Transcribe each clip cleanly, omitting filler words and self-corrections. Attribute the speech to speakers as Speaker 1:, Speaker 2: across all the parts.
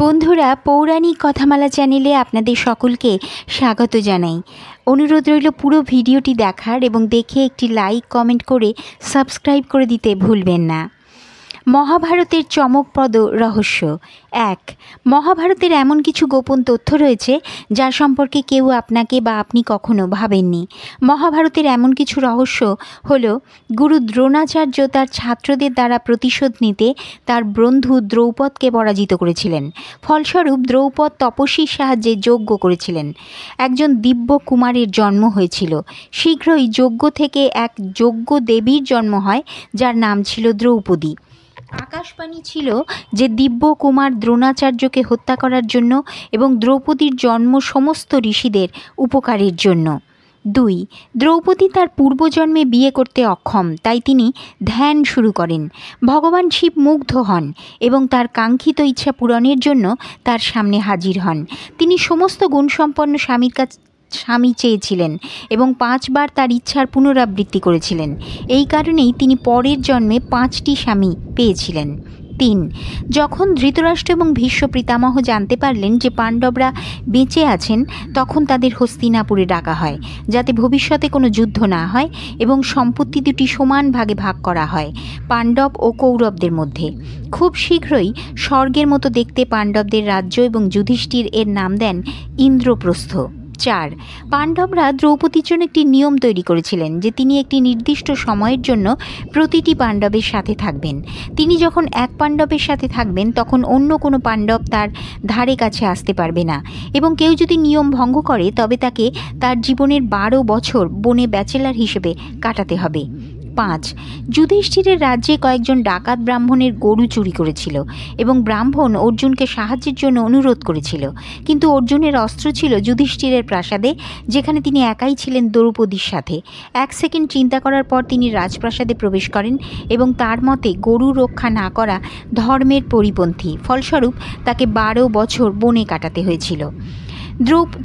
Speaker 1: বন্ধুরা, পৌরাণিক কথামালা চ্যানেলে আপনাদের সকলকে স্বাগত জানাই। অনুরোধ রইল পুরো ভিডিওটি দেখার এবং দেখে একটি লাইক কমেন্ট করে সাবস্ক্রাইব করে দিতে ভুলবেন না। মহাভারতের চমকপ্রদ রহস্য। 1. মহাভারতের এমন কিছু গোপন তথ্য রয়েছে যা সম্পর্কে কেউ আপনাকে বা আপনি কখনো ভাবেননি। মহাভারতের এমন কিছু রহস্য হলো, গুরু দ্রোণাচার্য তার ছাত্রদের দ্বারা প্রতিশোধ নিতে তার বন্ধু দ্রৌপদকে পরাজিত করেছিলেন। ফলস্বরূপ দ্রৌপদ তপস্বীর সাহায্যে যজ্ঞ করেছিলেন। একজন দিব্য কুমারের জন্ম হয়েছিল। শীঘ্রই যজ্ঞ থেকে এক যজ্ঞ দেবীর জন্ম হয়, যার নাম ছিল দ্রৌপদী। আকাশবাণী ছিল যে দিব্য কুমার দ্রোণাচার্যকে হত্যা করার জন্য এবং দ্রৌপদীর জন্ম সমস্ত ঋষিদের উপকারের জন্য। 2. দ্রৌপদী তার পূর্বজন্মে বিয়ে করতে অক্ষম, তাই তিনি ধ্যান শুরু করেন। ভগবান শিব মুগ্ধ হন এবং তার কাঙ্ক্ষিত ইচ্ছা পূরণের জন্য তার সামনে হাজির হন। তিনি সমস্ত গুণসম্পন্ন স্বামী চেয়েছিলেন এবং 5 বার তার ইচ্ছার পুনরাবৃত্তি করেছিলেন। এই কারণেই তিনি পরের জন্মে 5টি স্বামী পেয়েছিলেন। 3. যখন ধৃতরাষ্ট্র এবং ভীষ্ম পিতামহ জানতে পারলেন যে পাণ্ডবরা বেঁচে আছেন, তখন তাদের হস্তিনাপুরে ডাকা হয়, যাতে ভবিষ্যতে কোনো যুদ্ধ না হয় এবং সম্পত্তি দুটি সমান ভাগে ভাগ করা হয় পাণ্ডব ও কৌরবদের মধ্যে। খুব শীঘ্রই স্বর্গের মতো দেখতে পাণ্ডবদের রাজ্য এবং যুধিষ্ঠির এর নাম দেন ইন্দ্রপ্রস্থ। 4. পাণ্ডবরা দ্রৌপদীর জন্য একটি নিয়ম তৈরি করেছিলেন যে তিনি একটি নির্দিষ্ট সময়ের জন্য প্রতিটি পাণ্ডবের সাথে থাকবেন। তিনি যখন এক পাণ্ডবের সাথে থাকবেন, তখন অন্য কোনো পাণ্ডব তার ধারে কাছে আসতে পারবে না, এবং কেউ যদি নিয়ম ভঙ্গ করে তবে তাকে তার জীবনের 12 বছর বনে ব্যাচেলার হিসেবে কাটাতে হবে। 5. যুধিষ্ঠিরের রাজ্যে কয়েকজন ডাকাত ব্রাহ্মণের গরু চুরি করেছিল এবং ব্রাহ্মণ অর্জুনকে সাহায্যের জন্য অনুরোধ করেছিল, কিন্তু অর্জুনের অস্ত্র ছিল যুধিষ্ঠিরের প্রাসাদে, যেখানে তিনি একাই ছিলেন দ্রৌপদীর সাথে। 1 সেকেন্ড চিন্তা করার পর তিনি রাজপ্রাসাদে প্রবেশ করেন এবং তার মতে গরু রক্ষা না করা ধর্মের পরিপন্থী। ফলস্বরূপ তাকে 12 বছর বনে কাটাতে হয়েছিল।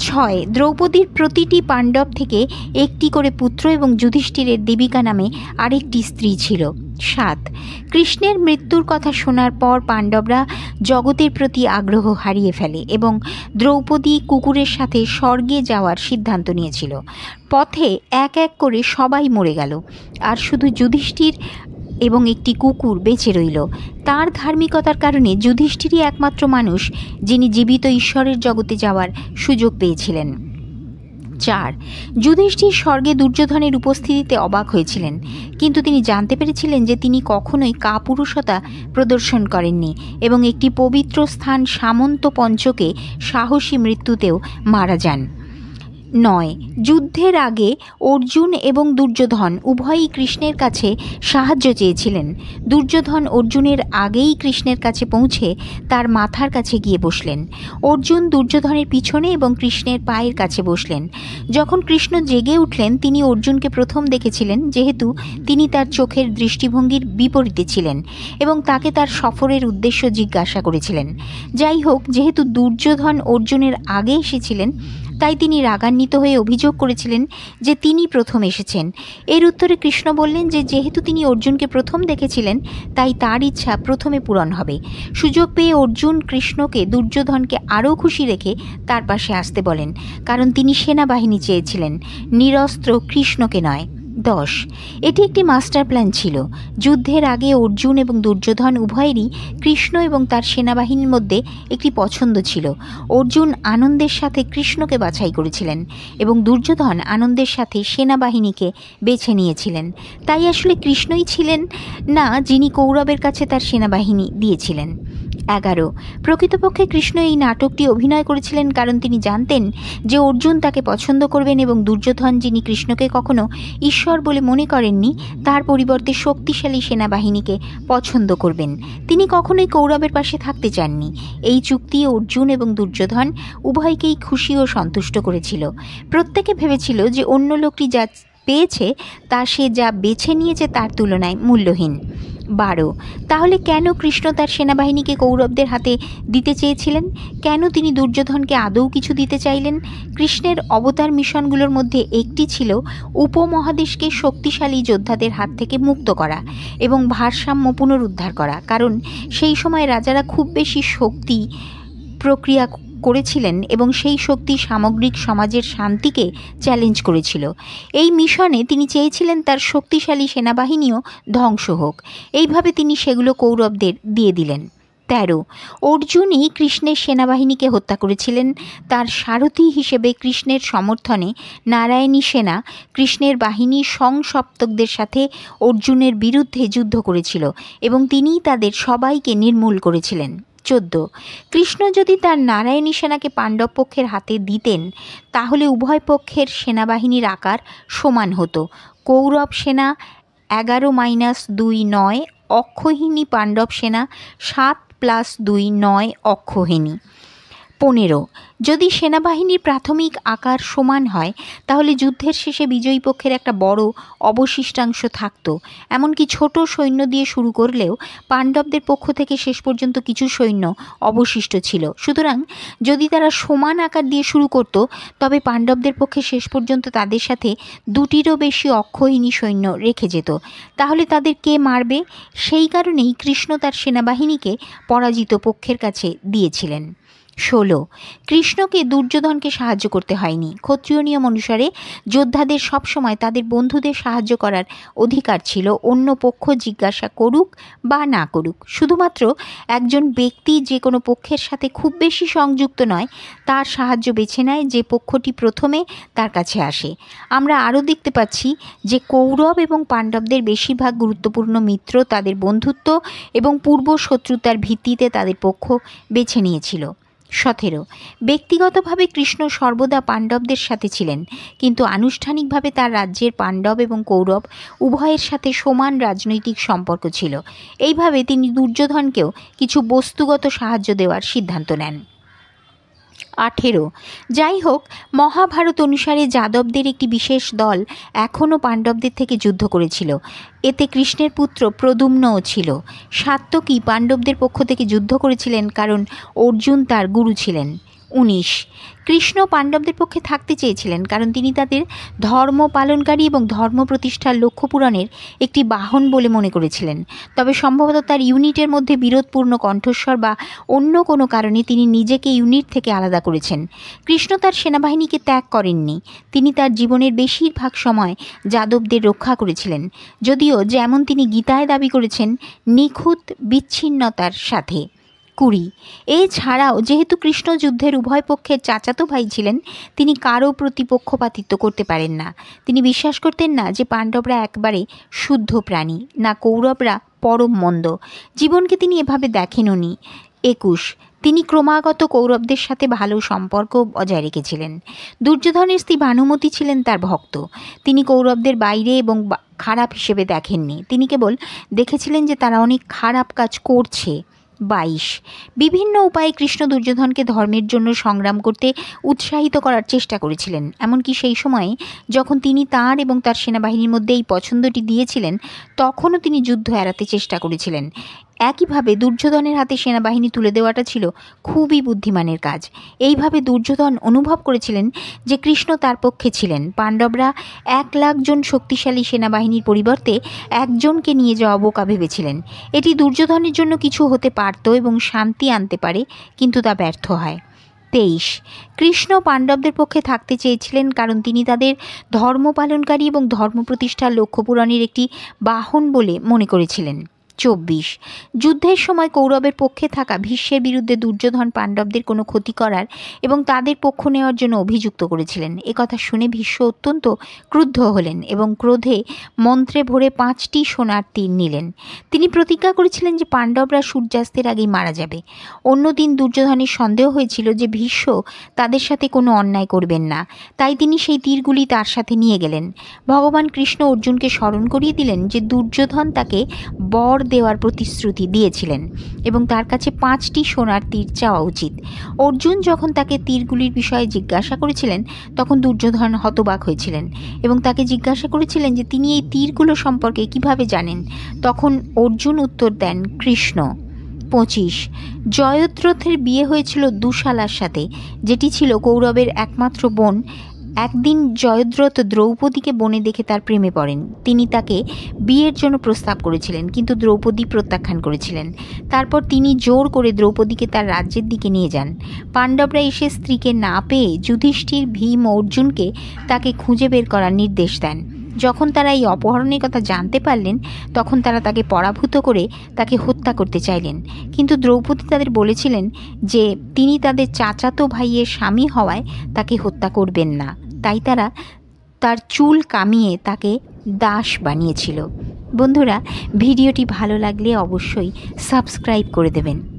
Speaker 1: 6. দ্রৌপদীর প্রতিটি পাণ্ডব থেকে একটি করে পুত্র এবং যুধিষ্ঠিরের দেবিকা নামে আরেকটি স্ত্রী ছিল। 7. কৃষ্ণের মৃত্যুর কথা শোনার পর পাণ্ডবরা জগতের প্রতি আগ্রহ হারিয়ে ফেলে এবং দ্রৌপদী কুকুরের সাথে স্বর্গে যাওয়ার সিদ্ধান্ত নিয়েছিল। পথে এক এক করে সবাই মরে গেল, আর শুধু যুধিষ্ঠির এবং একটি কুকুর বেঁচে রইল। তার ধার্মিকতার কারণে যুধিষ্ঠিরই একমাত্র মানুষ যিনি জীবিত ঈশ্বরের জগতে যাওয়ার সুযোগ পেয়েছিলেন। 4. যুধিষ্ঠির স্বর্গে দুর্যোধনের উপস্থিতিতে অবাক হয়েছিলেন, কিন্তু তিনি জানতে পেরেছিলেন যে তিনি কখনোই কাপুরুষতা প্রদর্শন করেননি এবং একটি পবিত্র স্থান সামন্ত পঞ্চকে সাহসী মৃত্যুতেও মারা যান। 9. যুদ্ধের আগে অর্জুন এবং দুর্যোধন উভয়ই কৃষ্ণের কাছে সাহায্য চেয়েছিলেন। দুর্যোধন অর্জুনের আগেই কৃষ্ণের কাছে পৌঁছে তার মাথার কাছে গিয়ে বসলেন। অর্জুন দুর্যোধনের পিছনে এবং কৃষ্ণের পায়ের কাছে বসলেন। যখন কৃষ্ণ জেগে উঠলেন, তিনি অর্জুনকে প্রথম দেখেছিলেন, যেহেতু তিনি তার চোখের দৃষ্টিভঙ্গির বিপরীতে ছিলেন, এবং তাকে তার সফরের উদ্দেশ্য জিজ্ঞাসা করেছিলেন। যাই হোক, যেহেতু দুর্যোধন অর্জুনের আগে এসেছিলেন, তাই তিনি রাগান্বিত হয়ে অভিযোগ করেছিলেন যে তিনি প্রথম এসেছেন। এর উত্তরে কৃষ্ণ বললেন যে যেহেতু তিনি অর্জুনকে প্রথম দেখেছিলেন, তাই তার ইচ্ছা প্রথমে পূরণ হবে। সুযোগ পেয়ে অর্জুন কৃষ্ণকে দুর্যোধনকে আরও খুশি রেখে তার পাশে আসতে বলেন, কারণ তিনি সেনাবাহিনী চেয়েছিলেন, নিরস্ত্র কৃষ্ণকে নয়। 10. এটি একটি মাস্টার প্ল্যান ছিল। যুদ্ধের আগে অর্জুন এবং দুর্যোধন উভয়েরই কৃষ্ণ এবং তার সেনাবাহিনীর মধ্যে একটি পছন্দ ছিল। অর্জুন আনন্দের সাথে কৃষ্ণকে বাছাই করেছিলেন এবং দুর্যোধন আনন্দের সাথে সেনাবাহিনীকে বেছে নিয়েছিলেন। তাই আসলে কৃষ্ণই ছিলেন না যিনি কৌরবের কাছে তার সেনাবাহিনী দিয়েছিলেন। 11. প্রকৃতপক্ষে কৃষ্ণ এই নাটকটি অভিনয় করেছিলেন কারণ তিনি জানতেন যে অর্জুন তাকে পছন্দ করবেন এবং দুর্যোধন, যিনি কৃষ্ণকে কখনো ঈশ্বর বলে মনে করেননি, তার পরিবর্তে শক্তিশালী সেনাবাহিনীকে পছন্দ করবেন। তিনি কখনোই কৌরবের পাশে থাকতে চাননি। এই চুক্তি অর্জুন এবং দুর্যোধন উভয়কেই খুশি ও সন্তুষ্ট করেছিল। প্রত্যেকে ভেবেছিল যে অন্য লোকটি যা পেয়েছে তা সে যা বেছে নিয়েছে তার তুলনায় মূল্যহীন। 12. তাহলে কেন কৃষ্ণ তার সেনাবাহিনীকে কৌরবদের হাতে দিতে চেয়েছিলেন? কেন তিনি দুর্যোধনকে আদৌ কিছু দিতে চাইলেন? কৃষ্ণের অবতার মিশনগুলোর মধ্যে একটি ছিল উপমহাদেশকে শক্তিশালী যোদ্ধাদের হাত থেকে মুক্ত করা এবং ভারসাম্য পুনরুদ্ধার করা, কারণ সেই সময় রাজারা খুব বেশি শক্তি প্রক্রিয়া করেছিলেন এবং সেই শক্তি সামগ্রিক সমাজের শান্তিকে চ্যালেঞ্জ করেছিল। এই মিশনে তিনি চেয়েছিলেন তার শক্তিশালী সেনাবাহিনীও ধ্বংস হোক। এইভাবে তিনি সেগুলো কৌরবদের দিয়ে দিলেন। 13 অর্জুনই কৃষ্ণের সেনাবাহিনীকে হত্যা করেছিলেন। তার সারথি হিসেবে কৃষ্ণের সমর্থনে নারায়ণী সেনা কৃষ্ণের বাহিনীর সংসপ্তকদের সাথে অর্জুনের বিরুদ্ধে যুদ্ধ করেছিল এবং তিনিই তাদের সবাইকে নির্মূল করেছিলেন। 14 কৃষ্ণ যদি তার নারায়ণী সেনাকে পাণ্ডব পক্ষের হাতে দিতেন তাহলে উভয় পক্ষের সেনাবাহিনীর আকার সমান হতো। কৌরব সেনা 11-2 9, অক্ষৌহিণী পাণ্ডব সেনা 7+2 9 অক্ষৌহিণী। 15 যদি সেনাবাহিনীর প্রাথমিক আকার সমান হয় তাহলে যুদ্ধের শেষে বিজয়ী পক্ষের একটা বড় অবশিষ্টাংশ থাকতো। এমনকি ছোট সৈন্য দিয়ে শুরু করলেও পাণ্ডবদের পক্ষ থেকে শেষ পর্যন্ত কিছু সৈন্য অবশিষ্ট ছিল। সুতরাং যদি তারা সমান আকার দিয়ে শুরু করত তবে পাণ্ডবদের পক্ষে শেষ পর্যন্ত তাদের সাথে 2টিরও বেশি অক্ষৌহিণী সৈন্য রেখে যেত। তাহলে তাদের কে মারবে? সেই কারণেই কৃষ্ণ তার সেনাবাহিনীকে পরাজিত পক্ষের কাছে দিয়েছিলেন। 16 কৃষ্ণকে দুর্যোধনকে সাহায্য করতে হয়নি। ক্ষত্রিয় নিয়ম অনুসারে যোদ্ধাদের সবসময় তাদের বন্ধুদের সাহায্য করার অধিকার ছিল, অন্য পক্ষ জিজ্ঞাসা করুক বা না করুক। শুধুমাত্র একজন ব্যক্তি যে কোনো পক্ষের সাথে খুব বেশি সংযুক্ত নয় তার সাহায্য বেছে নেয় যে পক্ষটি প্রথমে তার কাছে আসে। আমরা আরও দেখতে পাচ্ছি যে কৌরব এবং পাণ্ডবদের বেশিরভাগ গুরুত্বপূর্ণ মিত্র তাদের বন্ধুত্ব এবং পূর্ব শত্রুতার ভিত্তিতে তাদের পক্ষ বেছে নিয়েছিল। 17 ব্যক্তিগতভাবে কৃষ্ণ সর্বদা পাণ্ডবদের সাথে ছিলেন, কিন্তু আনুষ্ঠানিকভাবে তার রাজ্যের পাণ্ডব এবং কৌরব উভয়ের সাথে সমান রাজনৈতিক সম্পর্ক ছিল। এইভাবে তিনি দুর্যোধনকেও কিছু বস্তুগত সাহায্য দেওয়ার সিদ্ধান্ত নেন। 18 যাই হোক, মহাভারত অনুসারে যাদবদের একটি বিশেষ দল এখনও পাণ্ডবদের থেকে যুদ্ধ করেছিল। এতে কৃষ্ণের পুত্র প্রদ্যুম্নও ছিল। সাত্যকী পাণ্ডবদের পক্ষ থেকে যুদ্ধ করেছিলেন কারণ অর্জুন তার গুরু ছিলেন। 19 কৃষ্ণ পাণ্ডবদের পক্ষে থাকতে চেয়েছিলেন কারণ তিনি তাদের ধর্ম পালনকারী এবং ধর্ম প্রতিষ্ঠার লক্ষ্য পূরণের একটি বাহন বলে মনে করেছিলেন। তবে সম্ভবত তার ইউনিটের মধ্যে বিরোধপূর্ণ কণ্ঠস্বর বা অন্য কোনো কারণে তিনি নিজেকে ইউনিট থেকে আলাদা করেছেন। কৃষ্ণ তার সেনাবাহিনীকে ত্যাগ করেননি। তিনি তার জীবনের বেশিরভাগ সময় যাদবদের রক্ষা করেছিলেন, যদিও যেমন তিনি গীতায় দাবি করেছেন নিখুঁত বিচ্ছিন্নতার সাথে। 20 এছাড়াও যেহেতু কৃষ্ণ যুদ্ধের উভয় পক্ষের চাচাতো ভাই ছিলেন, তিনি কারও প্রতি পক্ষপাতিত্ব করতে পারেন না। তিনি বিশ্বাস করতেন না যে পাণ্ডবরা একবারে শুদ্ধ প্রাণী, না কৌরবরা পরম মন্দ। জীবনকে তিনি এভাবে দেখেননি। 21 তিনি ক্রমাগত কৌরবদের সাথে ভালো সম্পর্ক বজায় রেখেছিলেন। দুর্যোধনের স্ত্রী ভানুমতি ছিলেন তার ভক্ত। তিনি কৌরবদের বাইরে এবং খারাপ হিসেবে দেখেননি। তিনি কেবল দেখেছিলেন যে তারা অনেক খারাপ কাজ করছে। 22 বিভিন্ন উপায়ে কৃষ্ণ দুর্যোধনকে ধর্মের জন্য সংগ্রাম করতে উৎসাহিত করার চেষ্টা করেছিলেন। এমনকি সেই সময়ে যখন তিনি তাঁর এবং তার সেনাবাহিনীর মধ্যে এই পছন্দটি দিয়েছিলেন তখনও তিনি যুদ্ধ এড়াতে চেষ্টা করেছিলেন। একইভাবে দুর্যোধনের হাতে সেনাবাহিনী তুলে দেওয়াটা ছিল খুবই বুদ্ধিমানের কাজ। এইভাবে দুর্যোধন অনুভব করেছিলেন যে কৃষ্ণ তার পক্ষে ছিলেন। পাণ্ডবরা 1,00,000 জন শক্তিশালী সেনাবাহিনীর পরিবর্তে একজনকে নিয়ে যাওয়া বোকা ভেবেছিলেন। এটি দুর্যোধনের জন্য কিছু হতে পারত এবং শান্তি আনতে পারে, কিন্তু তা ব্যর্থ হয়। 23 কৃষ্ণ পাণ্ডবদের পক্ষে থাকতে চেয়েছিলেন কারণ তিনি তাদের ধর্ম পালনকারী এবং ধর্ম প্রতিষ্ঠার লক্ষ্য পূরণের একটি বাহন বলে মনে করেছিলেন। 24 যুদ্ধের সময় কৌরবের পক্ষে থাকা ভীষ্মের বিরুদ্ধে দুর্যোধন পাণ্ডবদের কোনো ক্ষতি করার এবং তাদের পক্ষ নেওয়ার জন্য অভিযুক্ত করেছিলেন। একথা শুনে ভীষ্ম অত্যন্ত ক্রুদ্ধ হলেন এবং ক্রোধে মন্ত্রে ভরে 5টি সোনার তীর নিলেন। তিনি প্রতিজ্ঞা করেছিলেন যে পাণ্ডবরা সূর্যাস্তের আগেই মারা যাবে। অন্যদিন দুর্যোধনের সন্দেহ হয়েছিল যে ভীষ্ম তাদের সাথে কোনো অন্যায় করবেন না, তাই তিনি সেই তীরগুলি তার সাথে নিয়ে গেলেন। ভগবান কৃষ্ণ অর্জুনকে স্মরণ করিয়ে দিলেন যে দুর্যোধন তাকে বর দেওয়ার প্রতিশ্রুতি দিয়েছিলেন এবং তার কাছে 5টি সোনার তীর চাওয়া উচিত। অর্জুন যখন তাকে তীরগুলির বিষয়ে জিজ্ঞাসা করেছিলেন তখন দুর্যোধন হতবাক হয়েছিলেন এবং তাকে জিজ্ঞাসা করেছিলেন যে তিনি এই তীরগুলো সম্পর্কে কিভাবে জানেন। তখন অর্জুন উত্তর দেন কৃষ্ণ। 25 জয়দ্রথের বিয়ে হয়েছিল দুশালার সাথে, যেটি ছিল কৌরবের একমাত্র বোন একদিন জয়দ্রথ দ্রৌপদীকে বনে দেখে তার প্রেমে পড়েন। তিনি তাকে বিয়ের জন্য প্রস্তাব করেছিলেন, কিন্তু দ্রৌপদী প্রত্যাখ্যান করেছিলেন। তারপর তিনি জোর করে দ্রৌপদীকে তার রাজ্যের দিকে নিয়ে যান। পাণ্ডবরা এসে স্ত্রীকে না পেয়ে যুধিষ্ঠির, ভীম ও অর্জুনকে তাকে খুঁজে বের করার নির্দেশ দেন। যখন তারা এই অপহরণের কথা জানতে পারলেন, তখন তারা তাকে পরাভূত করে তাকে হত্যা করতে চাইলেন। কিন্তু দ্রৌপদী তাদের বলেছিলেন যে তিনি তাদের চাচাতো ভাইয়ের স্বামী হওয়ায় তাকে হত্যা করবেন না। তাই তারা তার চুল কামিয়ে তাকে দাস বানিয়েছিল। বন্ধুরা, ভিডিওটি ভালো লাগলে অবশ্যই সাবস্ক্রাইব করে দেবেন।